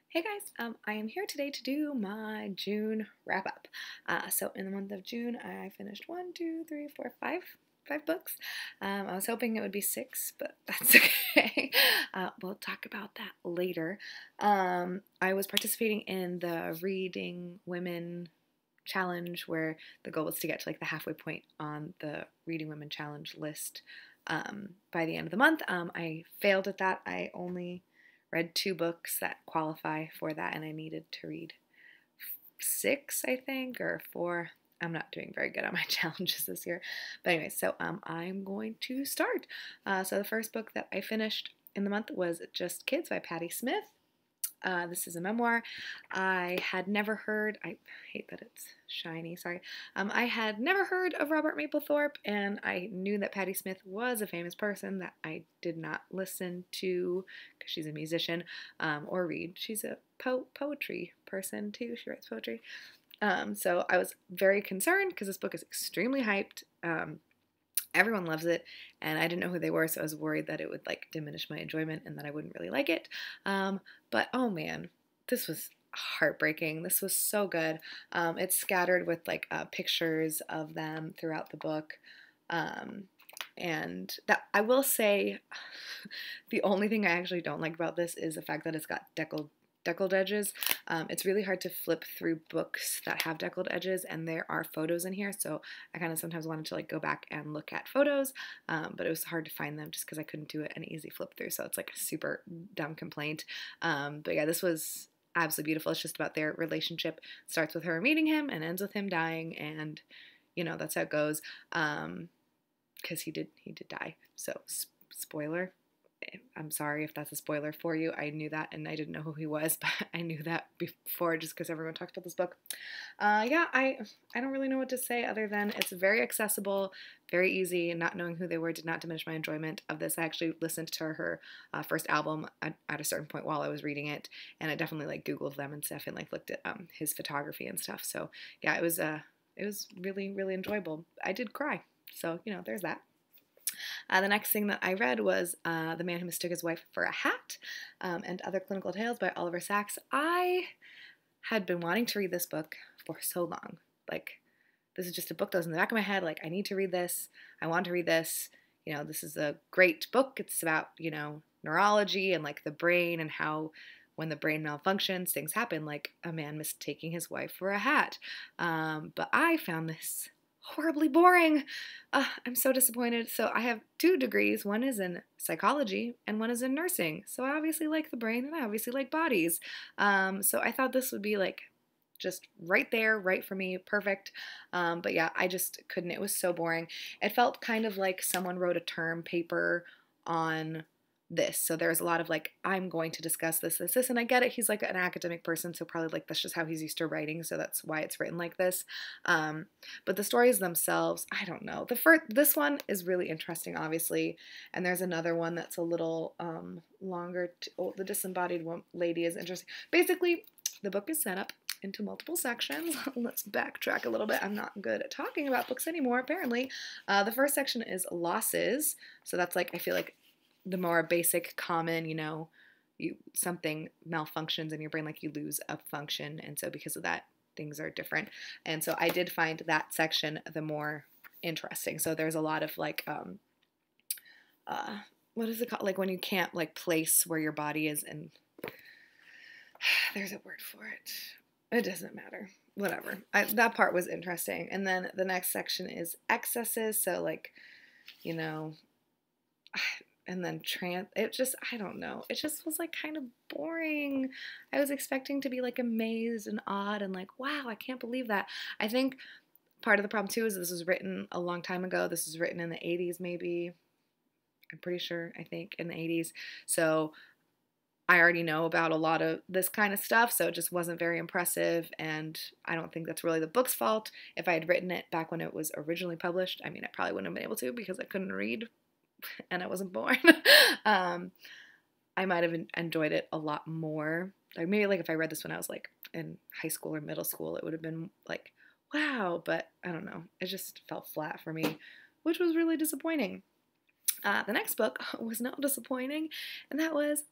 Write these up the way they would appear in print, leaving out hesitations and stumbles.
Hey guys, I am here today to do my June wrap up. So in the month of June, I finished one, two, three, four, five books. I was hoping it would be six, but that's okay. We'll talk about that later. I was participating in the Reading Women Challenge, where the goal was to get to like the halfway point on the Reading Women Challenge list by the end of the month. I failed at that. I only read two books that qualify for that, and I needed to read six, I think, or four. I'm not doing very good on my challenges this year. But anyway, so I'm going to start. So the first book that I finished in the month was Just Kids by Patti Smith. This is a memoir. I had never heard, I hate that it's shiny, sorry. I had never heard of Robert Mapplethorpe, and I knew that Patti Smith was a famous person that I did not listen to because she's a musician or read. She's a poetry person too. She writes poetry. So I was very concerned because this book is extremely hyped. Everyone loves it, and I didn't know who they were, so I was worried that it would like diminish my enjoyment and that I wouldn't really like it. But oh man, this was heartbreaking. This was so good. It's scattered with like pictures of them throughout the book. And that I will say, the only thing I actually don't like about this is the fact that it's got deckled edges. It's really hard to flip through books that have deckled edges, and there are photos in here, so I kind of sometimes wanted to like go back and look at photos, but it was hard to find them just because I couldn't do an easy flip through, so it's like a super dumb complaint. But yeah, this was absolutely beautiful. It's just about their relationship. Starts with her meeting him and ends with him dying, and you know that's how it goes. Because he did die. So spoiler. I'm sorry if that's a spoiler for you. I knew that, and I didn't know who he was, but I knew that before just because everyone talked about this book. Yeah, I don't really know what to say other than it's very accessible, very easy. Not knowing who they were did not diminish my enjoyment of this. I actually listened to her first album at a certain point while I was reading it, and I definitely like Googled them and stuff and like looked at his photography and stuff. So yeah, it was really enjoyable. I did cry, so you know there's that. The next thing that I read was The Man Who Mistook His Wife for a Hat and Other Clinical Tales by Oliver Sacks. I had been wanting to read this book for so long. Like, this is just a book that was in the back of my head. Like, I need to read this. I want to read this. You know, this is a great book. It's about, you know, neurology and like the brain and how when the brain malfunctions, things happen, like a man mistaking his wife for a hat. But I found this horribly boring. I'm so disappointed. So I have two degrees. One is in psychology and one is in nursing. So I obviously like the brain and I obviously like bodies. So I thought this would be like just right there, right for me, perfect. But yeah, I just couldn't. It was so boring. It felt kind of like someone wrote a term paper on this. So there's a lot of like, I'm going to discuss this, and I get it. He's like an academic person, so probably like that's just how he's used to writing, so that's why it's written like this. But the stories themselves, I don't know. This one is really interesting, obviously, and there's another one that's a little longer. The disembodied lady is interesting. Basically, the book is set up into multiple sections. Let's backtrack a little bit. I'm not good at talking about books anymore, apparently. The first section is losses. So that's like, I feel like the more basic, common, you know, something malfunctions in your brain, like you lose a function, and so because of that, things are different. And so I did find that section the more interesting. So there's a lot of like, what is it called? Like when you can't like place where your body is, and there's a word for it. It doesn't matter. Whatever. That part was interesting. And then the next section is excesses. So like, you know, and then it just, I don't know, it just was like kind of boring. I was expecting to be like amazed and awed and like, wow, I can't believe that. I think part of the problem too is this was written a long time ago. This was written in the 80s maybe. I'm pretty sure, I think in the 80s. So I already know about a lot of this kind of stuff, so it just wasn't very impressive, and I don't think that's really the book's fault. If I had written it back when it was originally published, I mean, I probably wouldn't have been able to because I couldn't read and I wasn't born. I might have enjoyed it a lot more. Like maybe like if I read this when I was like in high school or middle school, it would have been like, wow, but I don't know. It just felt flat for me, which was really disappointing. The next book was not disappointing, and that was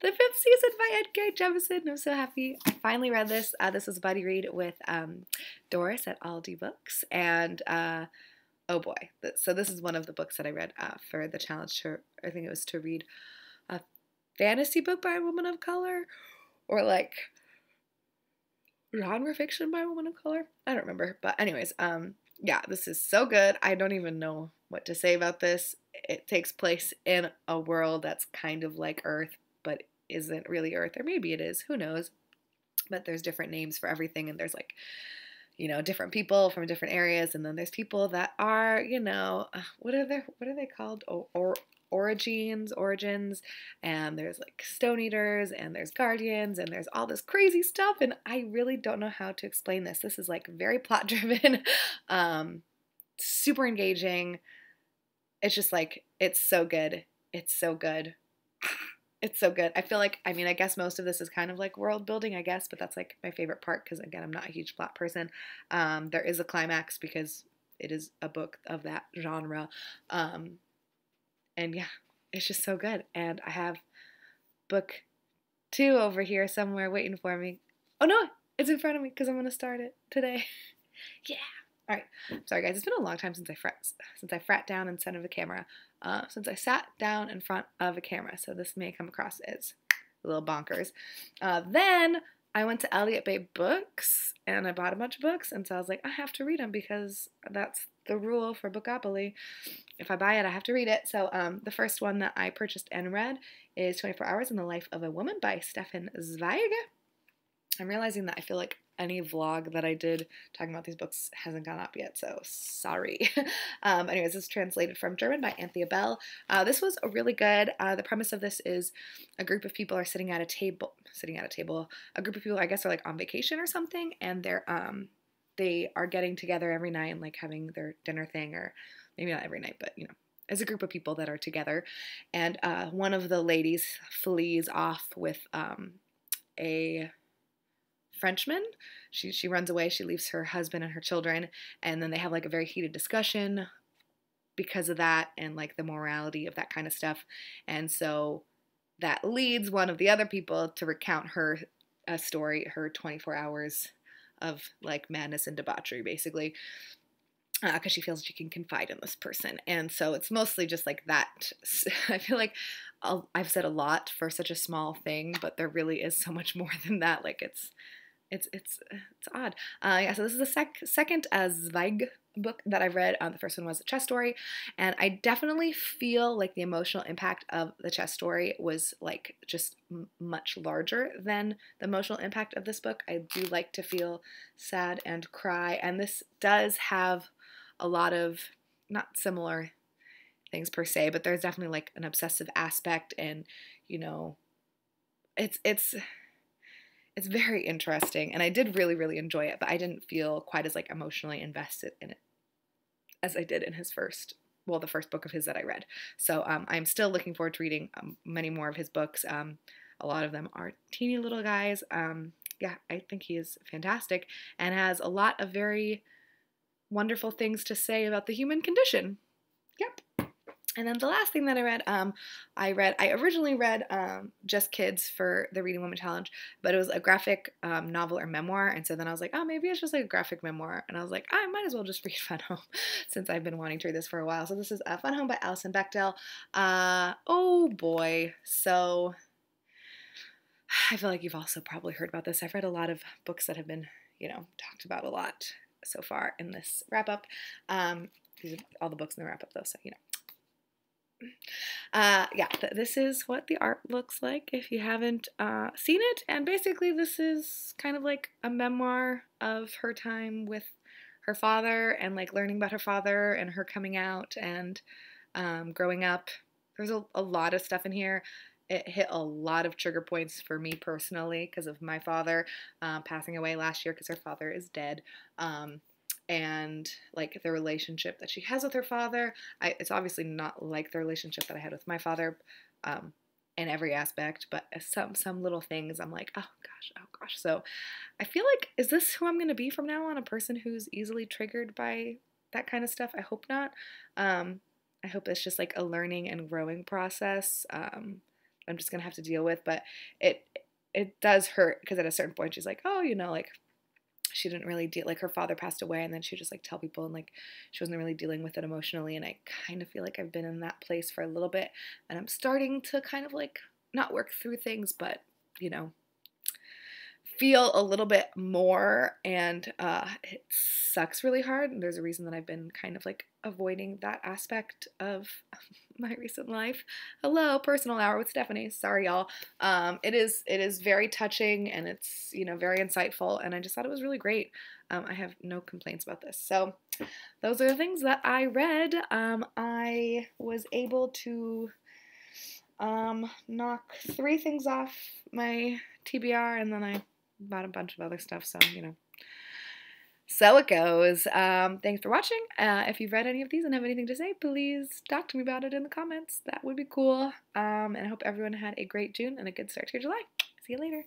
the 5th season by Edgar Jemison. I'm so happy. I finally read this. This was a buddy read with Doris at Aldi Books. And oh boy. So this is one of the books that I read for the challenge to, I think it was to read a fantasy book by a woman of color. Or like genre fiction by a woman of color. I don't remember. But anyways, yeah, this is so good. I don't even know what to say about this. It takes place in a world that's kind of like Earth, but isn't really Earth, or maybe it is, who knows. But there's different names for everything, and there's like, you know, different people from different areas, and then there's people that are, you know, what are they called? Origins, and there's like Stone Eaters, and there's Guardians, and there's all this crazy stuff, and I really don't know how to explain this. This is like very plot driven, super engaging. It's just like, it's so good. It's so good. It's so good. I feel like, I mean, I guess most of this is kind of like world building, I guess, but that's like my favorite part because, again, I'm not a huge plot person. There is a climax because it is a book of that genre. And yeah, it's just so good. And I have book 2 over here somewhere waiting for me. Oh no, it's in front of me because I'm going to start it today. Yeah. All right. Sorry, guys. It's been a long time since I sat down in front of a camera. So this may come across as a little bonkers. Then I went to Elliott Bay Books and I bought a bunch of books, and so I was like, I have to read them because that's the rule for Bookopoly. If I buy it, I have to read it. So the first one that I purchased and read is 24 Hours in the Life of a Woman by Stefan Zweig. I'm realizing that I feel like any vlog that I did talking about these books hasn't gone up yet, so sorry. Anyways, this is translated from German by Anthea Bell. This was really good. The premise of this is a group of people are sitting at a table. A group of people, I guess, are like on vacation or something, and they are getting together every night and like having their dinner thing, or maybe not every night, but you know, as a group of people that are together. And one of the ladies flees off with a Frenchman. She runs away. She leaves her husband and her children, and then they have like a very heated discussion because of that and like the morality of that kind of stuff. And so that leads one of the other people to recount her story, her 24 hours of like madness and debauchery, basically, because she feels she can confide in this person. And so it's mostly just like that. I feel like I've said a lot for such a small thing, but there really is so much more than that. Like it's odd. Yeah, so this is the second Zweig book that I've read. The first one was a chess story, and I definitely feel like the emotional impact of the chess story was like just much larger than the emotional impact of this book. I do like to feel sad and cry, and this does have a lot of not similar things per se, but there's definitely like an obsessive aspect, and you know, it's very interesting, and I did really, really enjoy it, but I didn't feel quite as like emotionally invested in it as I did in the first book of his that I read. So I'm still looking forward to reading many more of his books. A lot of them are teeny little guys. Yeah, I think he is fantastic and has a lot of very wonderful things to say about the human condition. Yep. And then the last thing that I originally read Just Kids for the Reading Women Challenge, but it was a graphic novel or memoir, and so then I was like, oh, maybe it's just like a graphic memoir, and I was like, I might as well just read Fun Home, since I've been wanting to read this for a while. So this is Fun Home by Alison Bechdel. Oh boy, so I feel like you've also probably heard about this. I've read a lot of books that have been, you know, talked about a lot so far in this wrap-up. These are all the books in the wrap-up, though, so, you know. Yeah, this is what the art looks like if you haven't seen it, and basically this is kind of like a memoir of her time with her father and like learning about her father and her coming out and growing up. There's a lot of stuff in here. It hit a lot of trigger points for me personally because of my father passing away last year because her father is dead. And like the relationship that she has with her father, it's obviously not like the relationship that I had with my father in every aspect, but some little things I'm like, oh gosh. So I feel like, is this who I'm going to be from now on, a person who's easily triggered by that kind of stuff? I hope not. I hope it's just like a learning and growing process. I'm just gonna have to deal with. But it it does hurt because at a certain point she's like, oh, you know, like she didn't really deal, like her father passed away, and then she would just like tell people, and like she wasn't really dealing with it emotionally. And I kind of feel like I've been in that place for a little bit, and I'm starting to kind of like not work through things, but you know, feel a little bit more, and it sucks really hard. And there's a reason that I've been kind of like avoiding that aspect of my recent life. Hello, personal hour with Stephanie. Sorry, y'all. It is very touching, and it's, you know, very insightful, and I just thought it was really great. I have no complaints about this. So those are the things that I read. I was able to knock 3 things off my TBR, and then I bought a bunch of other stuff, so, you know, so it goes. Thanks for watching. If you've read any of these and have anything to say, please talk to me about it in the comments. That would be cool. And I hope everyone had a great June and a good start to your July. See you later.